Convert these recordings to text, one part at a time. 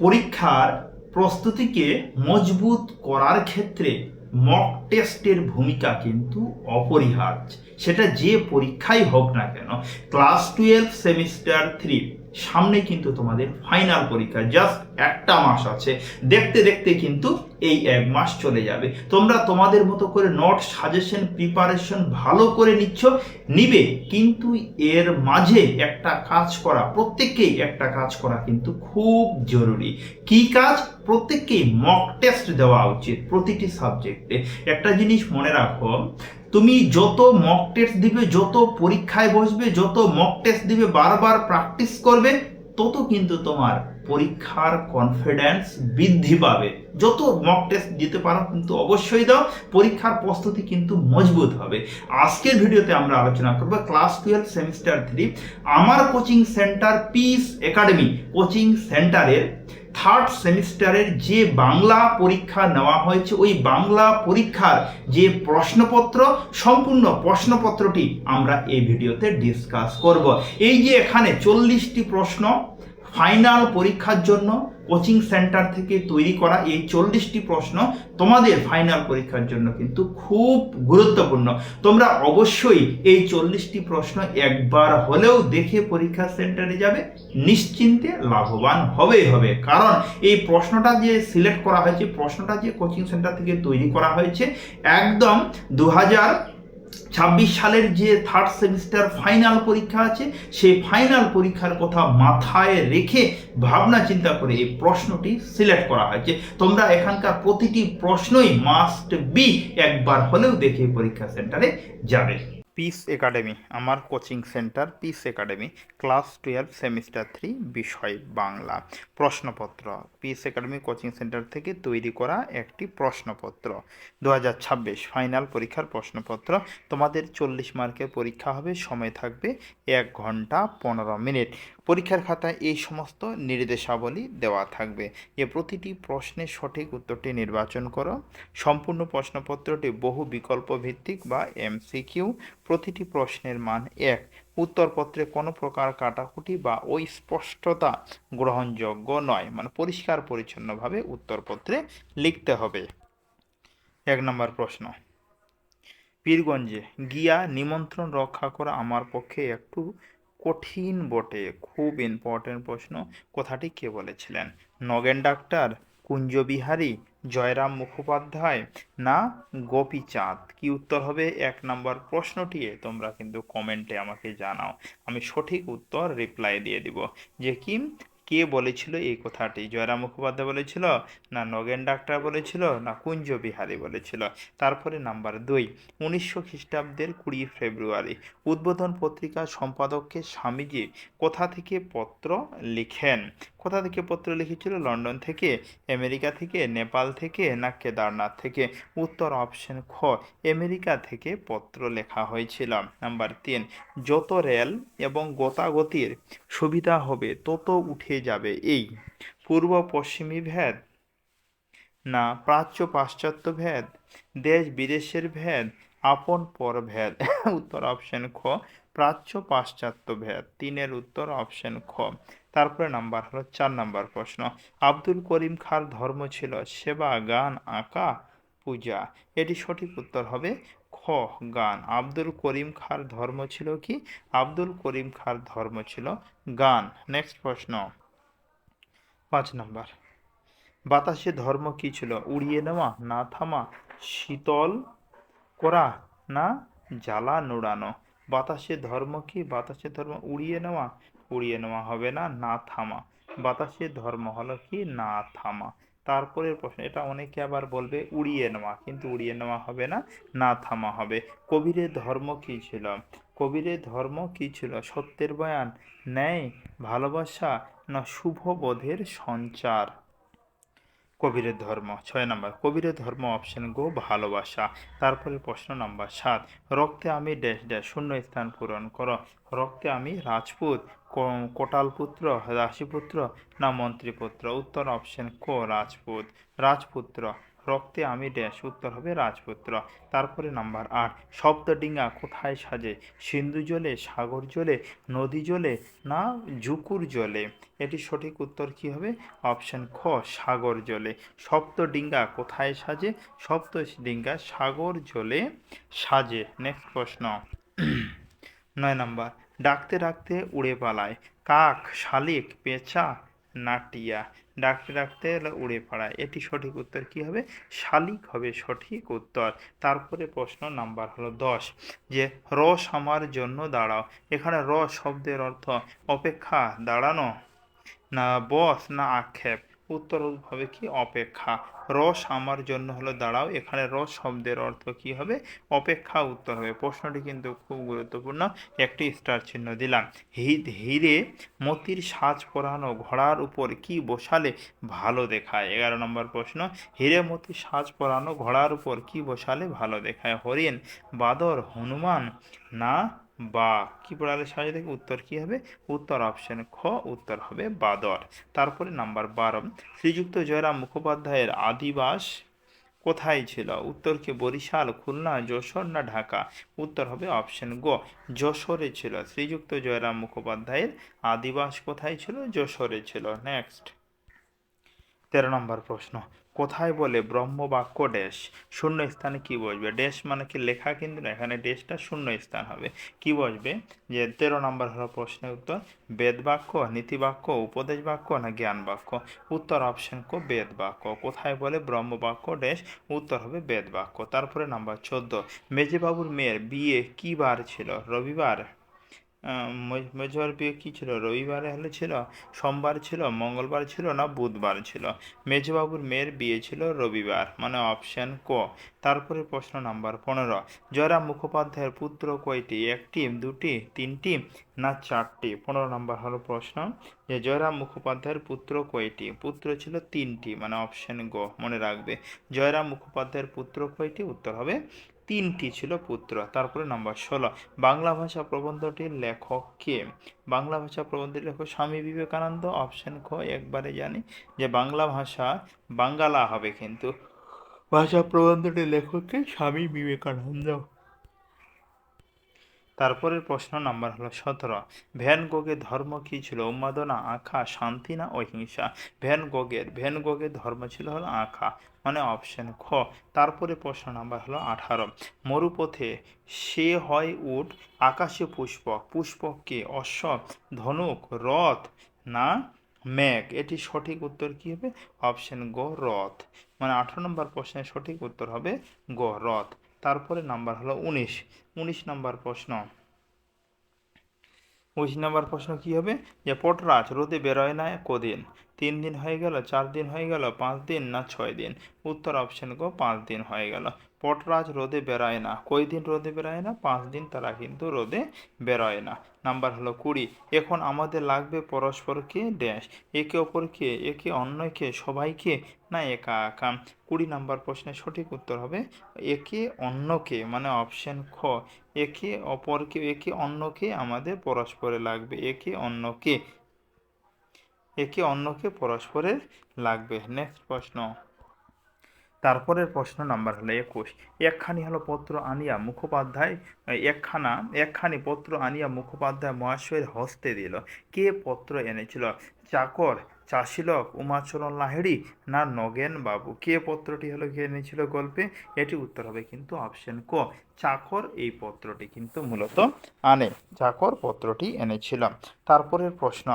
পরীক্ষার প্রস্তুতিকে মজবুত করার ক্ষেত্রে মক টেস্টের ভূমিকা কিন্তু অপরিহার্য। সেটা যে পরীক্ষাই হোক না কেন। ক্লাস 12 সেমিস্টার 3 সামনে কিন্তু তোমাদের ফাইনাল পরীক্ষা, জাস্ট একটা মাস আছে। দেখতে দেখতে কিন্তু এই এক মাস চলে যাবে। তোমরা তোমাদের মতো করে নোট সাজেশন প্রিপারেশন ভালো করে নিবে, কিন্তু এর মাঝে একটা কাজ করা, প্রত্যেককেই একটা কাজ করা কিন্তু খুব জরুরি। কি কাজ? প্রত্যেককেই মক টেস্ট দেওয়া উচিত প্রতিটি সাবজেক্টে। একটা জিনিস মনে রাখো, তুমি যত মক টেস্ট দিবে, যত পরীক্ষায় বসবে, যত মক টেস্ট দিবে, বারবার প্র্যাকটিস করবে, তত কিন্তু তোমার পরীক্ষার কনফিডেন্স বৃদ্ধি পাবে। যত মক টেস্ট দিতে পারো কিন্তু অবশ্যই দাও, পরীক্ষার প্রস্তুতি কিন্তু মজবুত হবে। আজকের ভিডিওতে আমরা আলোচনা করব ক্লাস 12 সেমিস্টার 3 আমার coaching centre piece academy coaching সেন্টারের থার্ড সেমিস্টারের যে বাংলা পরীক্ষা নেওয়া হয়েছে, ওই বাংলা পরীক্ষার যে প্রশ্নপত্র, সম্পূর্ণ প্রশ্নপত্রটি আমরা এই ভিডিওতে ডিসকাস করব। এই যে এখানে 40টি প্রশ্ন ফাইনাল পরীক্ষার জন্য কোচিং সেন্টার থেকে তৈরি করা, এই 40টি প্রশ্ন তোমাদের ফাইনাল পরীক্ষার জন্য কিন্তু খুব গুরুত্বপূর্ণ। তোমরা অবশ্যই এই 40টি প্রশ্ন একবার হলেও দেখে পরীক্ষা সেন্টারে যাবে, নিশ্চিন্তে লাভবান হবে। কারণ এই প্রশ্নটা যে সিলেক্ট করা হয়েছে, প্রশ্নটা যে কোচিং সেন্টার থেকে তৈরি করা হয়েছে, একদম 2026 সালের যে থার্ড সেমিস্টার ফাইনাল পরীক্ষা আছে, সেই ফাইনাল পরীক্ষার কথা মাথায় রেখে ভাবনা চিন্তা করে এই প্রশ্নটি সিলেক্ট করা হয়েছে। তোমরা এখানকার প্রতিটি প্রশ্নই মাস্ট বি একবার হলেও দেখে পরীক্ষা সেন্টারে যাবে। পিস একাডেমি, আমার coaching centre piece academy, class 12 semester 3, বিষয় বাংলা। প্রশ্নপত্র পিস একাডেমি কোচিং সেন্টার থেকে তৈরি করা একটি প্রশ্নপত্র, 2026 ফাইনাল পরীক্ষার প্রশ্নপত্র। তোমাদের 40 মার্কের পরীক্ষা হবে, সময় থাকবে 1 ঘন্টা 15 মিনিট। পরীক্ষার খাতায় এই সমস্ত নির্দেশাবলী দেওয়া থাকবে। প্রতিটি প্রশ্নের সঠিক উত্তরটি নির্বাচন করো। সম্পূর্ণ প্রশ্নপত্রটি বহু বিকল্প ভিত্তিক বা এমসিকিউ। প্রতিটি প্রশ্নের মান 1। উত্তরপত্রে কোনো প্রকার কাটাকুটি বা অস্পষ্টতা গ্রহণযোগ্য নয়, মানে পরিষ্কার পরিচ্ছন্নভাবে উত্তরপত্রে লিখতে হবে। 1 নম্বর প্রশ্ন, পীরগঞ্জে গিয়া নিমন্ত্রণ রক্ষা করা আমার পক্ষে একটু কঠিন বটে। খুব ইম্পর্টেন্ট প্রশ্ন। কথাটি কে বলেছিলেন? নগেন ডাক্তার, কুঞ্জবিহারী, জয়রাম মুখোপাধ্যায় না গোপীচাঁদ? কি উত্তর হবে 1 নম্বর প্রশ্নটি? তোমরা কিন্তু কমেন্টে আমাকে জানাও, আমি সঠিক উত্তর রিপ্লাই দিয়ে দিব। যে কি, কে বলেছিল এই কথাটি? জয়রাম মুখোপাধ্যায় বলেছিল, না নগেন ডাক্তার বলেছিল, না কুঞ্জবিহারী বলেছিল? তারপরে নাম্বার 2, 1900 খ্রিস্টাব্দের 20 ফেব্রুয়ারি উদ্বোধন পত্রিকার সম্পাদককে স্বামীজি কোথা থেকে পত্র লিখেন? কোথা থেকে পত্র লিখেছিল? লন্ডন থেকে, আমেরিকা থেকে, নেপাল থেকে, না কেদারনাথ থেকে? উত্তর অপশন খ, আমেরিকা থেকে পত্র লেখা হয়েছিল। নাম্বার 3, যত রেল এবং গতাগতির সুবিধা হবে তত উঠে যাবে এই পূর্ব পশ্চিমী ভেদ, না প্রাচ্য পাশ্চাত্য ভেদ, দেশ বিদেশের ভেদ, আপন পর ভেদ? উত্তর অপশন খ, প্রাচ্য পাশ্চাত্য ভেদ। 3-এর উত্তর অপশন খ। তারপরে নাম্বার হলো 4 নম্বর প্রশ্ন, আব্দুল করিম খাঁর ধর্ম ছিল সেবা, গান, আঁকা, পূজা? এটি সঠিক উত্তর হবে খ, গান। আব্দুল করিম খাঁর ধর্ম ছিল কি? আব্দুল করিম খাঁর ধর্ম ছিল গান। নেক্সট প্রশ্ন, 5 নম্বর, বাতাসে ধর্ম কি ছিল? উড়িয়ে নেওয়া, না থামা, শীতল করা, না জ্বালা নোড়ানো? বাতাসে ধর্ম কি? বাতাসে ধর্ম উড়িয়ে নেওয়া, উড়িয়ে নেওয়া হবে না, না থামা। বাতাসে ধর্ম হলো কি? না থামা। তারপরের প্রশ্ন, এটা অনেকে আবার বলবে উড়িয়ে নেওয়া, কিন্তু উড়িয়ে নেওয়া হবে না, না থামা হবে। কবিরের ধর্ম কি ছিল? কবিরের ধর্ম কি ছিল? সত্যের বয়ান, ন্যায়, ভালোবাসা, না শুভ বোধের সঞ্চার? কবিরের ধর্ম। 6 নম্বর, কবিরের ধর্ম অপশন গো, ভালোবাসা। তারপরে প্রশ্ন নাম্বার 7, রক্তে আমি ড্যাশ ড্যাশ, শূন্য স্থান পূরণ করো। রক্তে আমি রাজপুত, কোটালপুত্র, রাশিপুত্র, না মন্ত্রীপুত্র? উত্তর অপশন ক, রাজপুত, রাজপুত্র। রক্তে আমি ড্যাশ, উত্তর হবে রাজপুত্র। তারপরে নাম্বার 8, শব্দডিঙ্গা কোথায় সাজে? সিন্ধু জলে, সাগর জলে, নদী জলে না জুকুর জলে? এটি সঠিক উত্তর কি হবে? অপশন খ, সাগর জলে। সপ্তডিঙ্গা কোথায় সাজে? সপ্তডিঙ্গা সাগর জলে সাজে। নেক্সট প্রশ্ন 9 নাম্বার, ডাকতে ডাকতে উড়ে পালায়, কাক, শালিক, পেঁচা না টিয়া? ডাকতে ডাকতে উড়ে পালায়, এটি সঠিক উত্তর কি হবে? শালিক হবে সঠিক উত্তর। তারপরে প্রশ্ন নাম্বার হলো 10, যে রস আমার জন্য দাঁড়াও। এখানে রস শব্দের অর্থ অপেক্ষা, দাঁড়ানো না বস না আক্ষেপ? উত্তর হবে কি? অপেক্ষা। রস আমার জন্য হলো দাঁড়াও, এখানে রস শব্দের অর্থ কি হবে? অপেক্ষা উত্তর হবে। প্রশ্নটি কিন্তু খুব গুরুত্বপূর্ণ, একটি স্টার চিহ্ন দিলাম। হিরে মতির সাজ পরানো ঘোড়ার উপর কি বসালে ভালো দেখায়? 11 নম্বর প্রশ্ন, হিরে মতির সাজ পরানো ঘোড়ার উপর কি বসালে ভালো দেখায়? হরিণ, বাদর, হনুমান না বা? কি পড়ালে সাজে দেখে? উত্তর কি হবে? উত্তর অপশন খ, উত্তর হবে বাদর। তারপরে নাম্বার 12, শ্রীযুক্ত জয়রাম মুখোপাধ্যায়ের আদিবাস কোথায় ছিল? উত্তর কি বরিশাল, খুলনা, যশোর না ঢাকা? উত্তর হবে অপশন গ, যশোরে ছিল। শ্রীযুক্ত জয়রাম মুখোপাধ্যায়ের আদিবাস কোথায় ছিল? যশোরে ছিল। নেক্সট 13 নম্বর প্রশ্ন, কোথায় বলে ব্রহ্মবাক্য ড্যাশ? শূন্য স্থানে কি বসবে? ড্যাশ মানে কি লেখা কিন্তু না, এখানে ড্যাশটা শূন্য স্থান হবে। কি বসবে? যে 13 নম্বর হলো প্রশ্নের উত্তর, বেদ বাক্য, নীতি বাক্য, উপদেশ বাক্য না জ্ঞান বাক্য? উত্তর অপশন ক, বেদ বাক্য। কোথায় বলে ব্রহ্মবাক্য ড্যাশ? উত্তর হবে বেদ বাক্য। তারপরে নাম্বার 14, মেজবাবুর মেয়ের বিয়ে কি বার ছিল? রবিবার? মেজর বিয়ে কি ছিল? রবিবারে হলে ছিল, সোমবার ছিল, মঙ্গলবার ছিল না বুধবার ছিল? মেজবাবুর মেয়ের বিয়ে ছিল রবিবার, মানে অপশন ক। তারপরে প্রশ্ন নাম্বার 15, জয়রাম মুখোপাধ্যায়ের পুত্র কয়টি? একটি, দুটি, তিনটি না চারটি? 15 নম্বর হলো প্রশ্ন, যে জয়রাম মুখোপাধ্যায়ের পুত্র কয়টি? পুত্র ছিল তিনটি, মানে অপশন গ, মনে রাখবে। জয়রাম মুখোপাধ্যায়ের পুত্র কয়টি? উত্তর হবে তিনটি ছিল পুত্র। তারপরে নাম্বার 16, বাংলা ভাষা প্রবন্ধটির লেখক কে? বাংলা ভাষা প্রবন্ধটির লেখক স্বামী বিবেকানন্দ। অপশন খ, একবারে জানি যে বাংলা ভাষা বাঙ্গালা হবে, কিন্তু ভাষা প্রবন্ধটির লেখককে স্বামী বিবেকানন্দ। তারপরের প্রশ্ন নাম্বার হলো 17, ভ্যান গোগের ধর্ম কি ছিল? উন্মাদনা, আঁখা, শান্তি না অহিংসা? ভ্যান গোগের ধর্ম ছিল হলো আঁখা, মানে অপশন খ। তারপরে প্রশ্ন নাম্বার হলো 18, মরুপথে সে হয় উট, আকাশে পুষ্পক, পুষ্পক কে? অশ্ব, ধনুক, রথ না মেঘ? এটি সঠিক উত্তর কি হবে? অপশন গ, রথ। মানে 18 নম্বর প্রশ্নের সঠিক উত্তর হবে গ, রথ। তারপরে নাম্বার হলো 19 নম্বর প্রশ্ন। 19 নম্বর প্রশ্ন কি হবে? যে পটরাজ রোদে বেরোয় না কদিন? 3 দিন হয়ে গেল, 4 দিন হয়ে গেল, 5 দিন না 6 দিন? উত্তর অপশন গ, 5 দিন হয়ে গেল। পটরাজ রোদে বেরোয় না, কই দিন রোদে বেরোয় না? 5 দিন তারা কিন্তু রোদে বেরোয় না। নাম্বার হলো 20, এখন আমাদের লাগবে পরস্পরকে ড্যাশ, একে অপরকে, একে অন্যকে, সবাইকে না একা একা? 20 নম্বর প্রশ্নের সঠিক উত্তর হবে একে অন্যকে, মানে অপশন খ, একে অপরকে, একে অন্যকে আমাদের পরস্পরে লাগবে, একে অন্যকে পরস্পরের লাগবে। নেক্সট প্রশ্ন, তারপরের প্রশ্ন নাম্বার হলো 21, একখানি হলো পত্র আনিয়া মুখোপাধ্যায়, একখানি পত্র আনিয়া মুখোপাধ্যায় মহাশয়ের হস্তে দিল। কে পত্র এনেছিল? চাকর, চাষিলোক, উমাচরণ লাহিড়ী না নগেন বাবু? কে পত্রটি হলো কে এনেছিল গল্পে? এটি উত্তর হবে কিন্তু অপশন ক, চাকর এই পত্রটি কিন্তু মূলত আনে, চাকর পত্রটি এনেছিল। তারপরের প্রশ্ন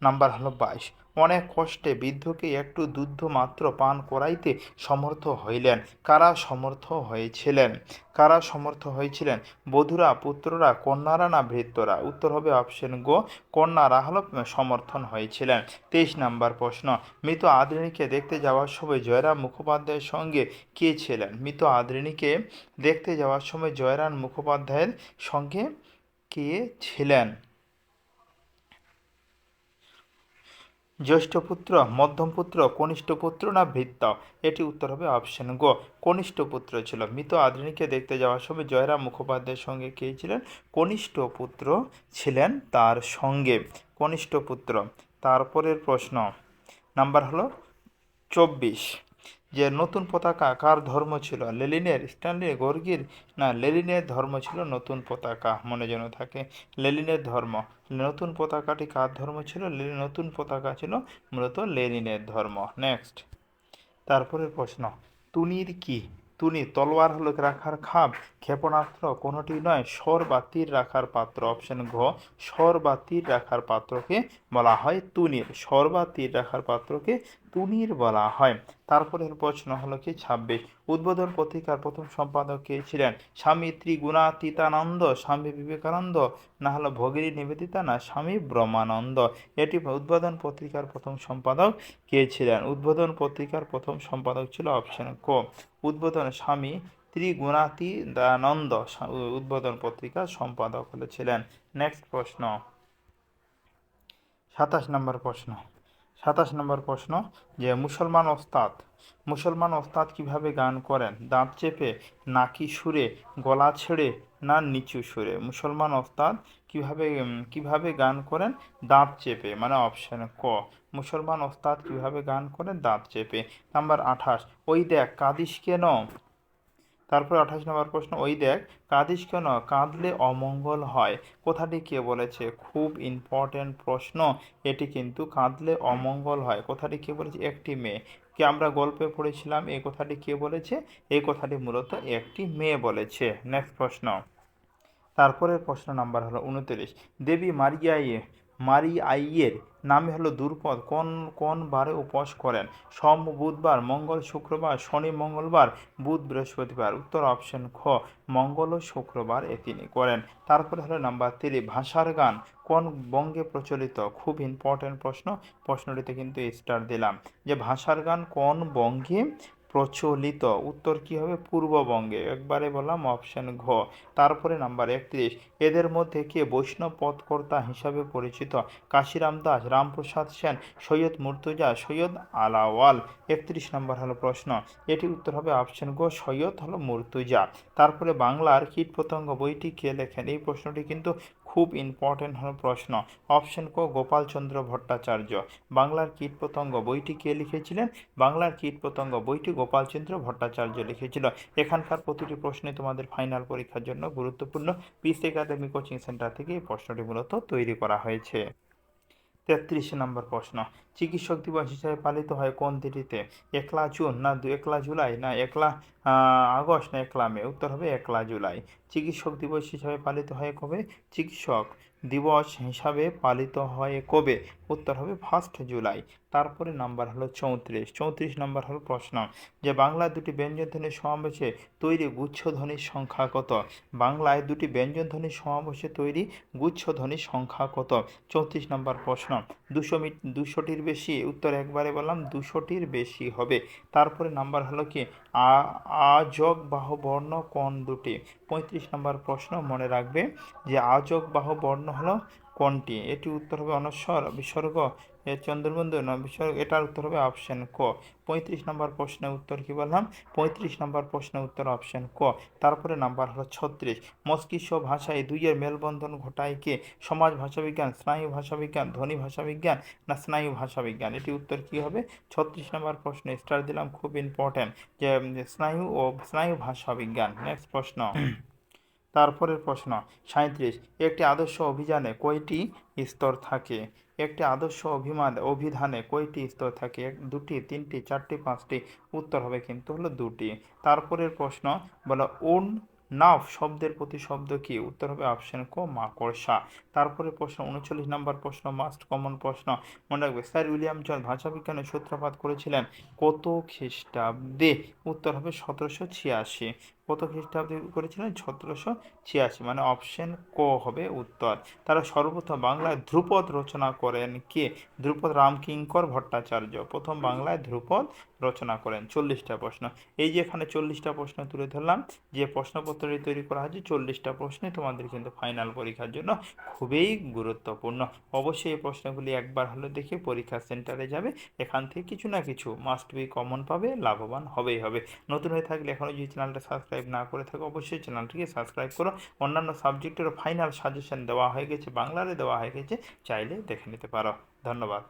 নাম্বার হলো 22, অনেক কষ্টে বৃদ্ধকে একটু দুধ মাত্র পান করাইতে সমর্থ হইলেন, কারা সমর্থ হয়েছিলেন? বধূরা, পুত্ররা, কন্যারা না ভৃত্যরা? উত্তর হবে অপশন গ, কন্যারা হলো সমর্থন হয়েছিলেন। 23 নাম্বার প্রশ্ন, মৃত আদরিণীকে দেখতে যাওয়ার সময় জয়রাম মুখোপাধ্যায়ের সঙ্গে কে ছিলেন? মৃত আদরিণীকে দেখতে যাওয়ার সময় জয়রাম মুখোপাধ্যায়ের সঙ্গে কে ছিলেন? জ্যেষ্ঠ পুত্র, মধ্যম পুত্র, কনিষ্ঠ পুত্র না ভৃত্য? এটি উত্তর হবে অপশন গ, কনিষ্ঠ পুত্র ছিল। মৃত আদরিণীকে দেখতে যাওয়ার সময় জয়রাম মুখোপাধ্যায়ের সঙ্গে কে ছিলেন? কনিষ্ঠ পুত্র ছিলেন তার সঙ্গে, কনিষ্ঠ পুত্র। তারপরের প্রশ্ন নাম্বার হলো 24, যে নতুন পতাকা কার ধর্ম ছিল, লেনিনের, স্ট্যানলি, গর্গির, না লেনিনের ধর্ম ছিল নতুন পতাকা, মনে যেন থাকে লেনিনের ধর্ম। নতুন পতাকাটি কার ধর্ম ছিল, নতুন পতাকা ছিল মূলত লেনিনের ধর্ম। নেক্সট, তারপরের প্রশ্ন, তুনির কি? তুনি তলোয়ার হলো রাখার খাপ, ক্ষেপণাস্ত্র কোনোটি নয়, স্বর বা তীর রাখার পাত্র। অপশন ঘ, স্বর বা তীর রাখার পাত্রকে বলা হয় তুনির। স্বর বা তীর রাখার পাত্রকে তুনির বলা হয়। তারপরের প্রশ্ন হলো কি 26, উদ্বোধন পত্রিকার প্রথম সম্পাদক কে ছিলেন? স্বামী ত্রিগুণাতীতানন্দ, স্বামী বিবেকানন্দ, না হলো ভগিনী নিবেদিতা, না স্বামী ব্রহ্মানন্দ। এটি উদ্বোধন পত্রিকার প্রথম সম্পাদক কে ছিলেন? উদ্বোধন পত্রিকার প্রথম সম্পাদক ছিল অপশন ক উদ্বোধন স্বামী ত্রিগুণাতীতানন্দ উদ্বোধন পত্রিকার সম্পাদক ছিলেন। নেক্সট প্রশ্ন, 27 নম্বর প্রশ্ন। 27 নম্বর প্রশ্ন, যে মুসলমান ওস্তাদ কিভাবে গান করেন? দাঁত চেপে, নাকি সুরে, গলা ছেড়ে, না নিচু সুরে? মুসলমান ওস্তাদ কিভাবে গান করেন? দাঁত চেপে, মানে অপশন ক মুসলমান ওস্তাদ কিভাবে গান করেন? দাঁত চেপে। নাম্বার 28, ওই দেখ কাঁদিস কেন? তারপর 28 নম্বর প্রশ্ন, ওই দেখ কাঁদিস কেন, কাঁদলে অমঙ্গল হয়। কথাটি কে বলেছে? খুব ইম্পর্টেন্ট প্রশ্ন এটি কিন্তু, কাঁদলে অমঙ্গল হয় কথাটি কে বলেছে? একটি মেয়ে। কে আমরা গল্পে পড়েছিলাম, এই কথাটি কে বলেছে? এই কথাটি মূলত একটি মেয়ে বলেছে। নেক্সট প্রশ্ন, তারপরের প্রশ্ন নাম্বার হলো 29, দেবী মারিয়াইয়ের নামে হলো দ্রুপদ কোন কোন বারে উপবাস করেন? সোম বুধবার, মঙ্গল শুক্রবার, শনি মঙ্গলবার, বুধ বৃহস্পতিবার। উত্তর অপশন খ মঙ্গল ও শুক্রবার তিনি করেন। তারপরে হলো নাম্বার 3, ভাষার গান কোন বঙ্গে প্রচলিত? খুব ইম্পর্টেন্ট প্রশ্ন, প্রশ্নটিতে কিন্তু স্টার দিলাম, যে ভাষার গান কোন বঙ্গে প্রচলিত? উত্তর কি হবে? পূর্ববঙ্গে। একবারে বললাম অপশন ঘ। তারপরে নাম্বার 31, এদের মধ্যে কে বৈষ্ণব পথকর্তা হিসাবে পরিচিত? কাশিরাম দাস, রামপ্রসাদ সেন, সৈয়দ মুর্তজা, সৈয়দ আলাওয়াল। 31 নম্বর হলো প্রশ্ন, এটি উত্তর হবে অপশন গ সৈয়দ হলো মুর্তজা। তারপরে বাংলার কীটপতঙ্গ বইটি কে লেখেন? এই প্রশ্নটি কিন্তু খুব ইম্পর্টেন্ট হলো প্রশ্ন। অপশন ক গোপালচন্দ্র ভট্টাচার্য। বাংলার কীটপতঙ্গ বইটি কে লিখেছিলেন? বাংলার কীটপতঙ্গ বইটি গোপালচন্দ্র ভট্টাচার্য লিখেছিল। এখানকার প্রতিটি প্রশ্নে তোমাদের ফাইনাল পরীক্ষার জন্য গুরুত্বপূর্ণ। পিস একাডেমি কোচিং সেন্টার থেকে এই প্রশ্নটি মূলত তৈরি করা হয়েছে। 33 নম্বর প্রশ্ন, চিকিৎসক দিবস হিসাবে পালিত হয় কোন তিথিতে? 1 জুন, না 1 জুলাই, না 1 আগস্ট, না 1 মে? উত্তর হবে 1 জুলাই। চিকিৎসক দিবস হিসাবে পালিত হয় কবে? চিকিৎসক দিবস হিসাবে পালিত হয় কবে? উত্তর হবে 1 জুলাই। তারপরে নাম্বার হলো 34 নম্বর হলো প্রশ্ন, যে বাংলায় দুটি ব্যঞ্জনধ্বনির সমাবেশে তৈরি গুচ্ছধ্বনির সংখ্যা কত? বাংলায় দুটি ব্যঞ্জনধ্বনির সমাবেশে তৈরি গুচ্ছধ্বনির সংখ্যা কত? 34 নম্বর প্রশ্ন, 200টির বেশি? উত্তর একবারে বললাম 200টির বেশি হবে। তারপরে নাম্বার হলো কি আযোগ বাহু বর্ণ কোন দুটি? 35 নম্বর প্রশ্ন, মনে রাখবে যে আযোগ বাহু বর্ণ হলো কোনটি? এটি উত্তর হবে অনস্বর, বিসর্গ, চন্দ্রবিন্দু, না বিসর্গ? এটার উত্তর হবে অপশন ক। 35 নম্বর প্রশ্নের উত্তর কি বললাম? 35 নম্বর প্রশ্নের উত্তর অপশন ক। তারপরে নাম্বার হলো 36, মস্তিষ্ক ভাষায় দুইয়ের মেলবন্ধন ঘটায় কে? সমাজ ভাষাবিজ্ঞান, স্নায়ু ভাষাবিজ্ঞান, ধ্বনি ভাষাবিজ্ঞান, না স্নায়ু ভাষাবিজ্ঞান? এটি উত্তর কি হবে? 36 নম্বর প্রশ্নে স্টার দিলাম, খুব ইম্পর্টেন্ট, যে স্নায়ু ভাষাবিজ্ঞান। নেক্সট প্রশ্ন, তারপরের প্রশ্ন 37, একটি আদর্শ অভিযানে কয়টি স্তর থাকে? একটি আদর্শ অভিধানে কয়টি স্তর থাকে? 2টি, 3টি, 4টি, 5টি? উত্তর হবে কিন্তু হলো 2টি। তারপরের প্রশ্ন বলো নাফ শব্দের প্রতিশব্দ কি? উত্তর হবে অপশন ক মাকড়সা। তারপরে প্রশ্ন 39 নম্বর প্রশ্ন, মাস্ট কমন প্রশ্ন, মনে রাখবে স্যার উইলিয়াম জন্স ভাষাবিজ্ঞানের সূত্রপাত করেছিলেন কত খ্রিস্টাব্দে? উত্তর হবে 1786। কত খ্রিস্টাব্দে করেছিলেন? 1786, মানে অপশন ক হবে উত্তর। তারা সর্বপ্রথম বাংলায় ধ্রুপদ রচনা করেন কে? ধ্রুপদ রামকিঙ্কর ভট্টাচার্য প্রথম বাংলায় ধ্রুপদ রচনা করেন। 40টা প্রশ্ন, এই যে এখানে 40টা প্রশ্ন তুলে ধরলাম, যে প্রশ্নপত্রটি তৈরি করা হয়েছে 40টা প্রশ্নে তোমাদের কিন্তু ফাইনাল পরীক্ষার জন্য খুবই গুরুত্বপূর্ণ। অবশ্যই এই প্রশ্নগুলি একবার হলে দেখে পরীক্ষা সেন্টারে যাবে, এখান থেকে কিছু না কিছু মাস্ট বি কমন পাবে, লাভবান হবেই হবে। নতুন হয়ে থাকলে এখনও যদি চ্যানেলটা সাবস্ক্রাইব না করে থাকো অবশ্যই চ্যানেলটিকে সাবস্ক্রাইব করো। অন্যান্য সাবজেক্টেরও ফাইনাল সাজেশন দেওয়া হয়ে গেছে, বাংলারে দেওয়া হয়ে গেছে, চাইলে দেখে নিতে পারো। ধন্যবাদ।